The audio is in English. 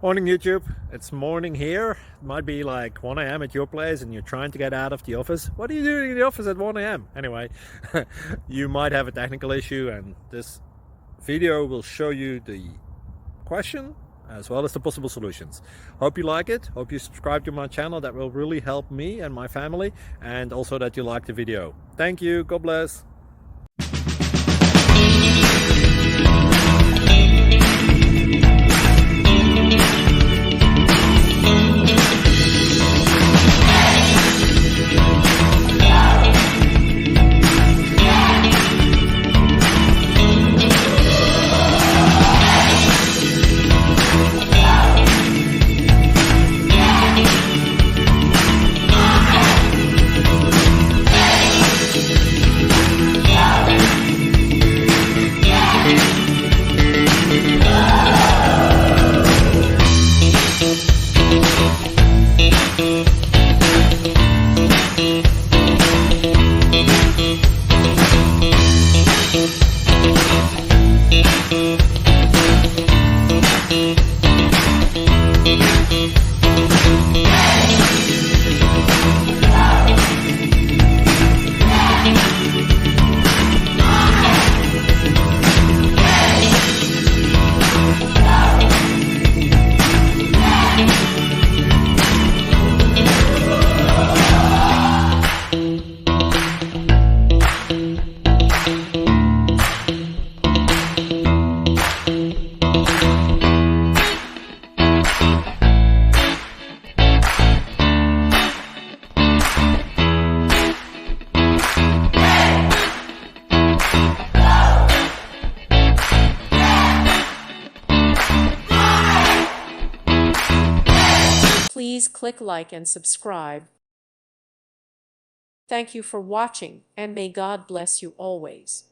Morning YouTube, it's morning here. It might be like 1 a.m. at your place and you're trying to get out of the office. What are you doing in the office at 1 a.m.? Anyway, you might have a technical issue and this video will show you the question as well as the possible solutions. Hope you like it, hope you subscribe to my channel. That will really help me and my family, and also that you like the video. Thank you, God bless. Please click like and subscribe. Thank you for watching, and may God bless you always.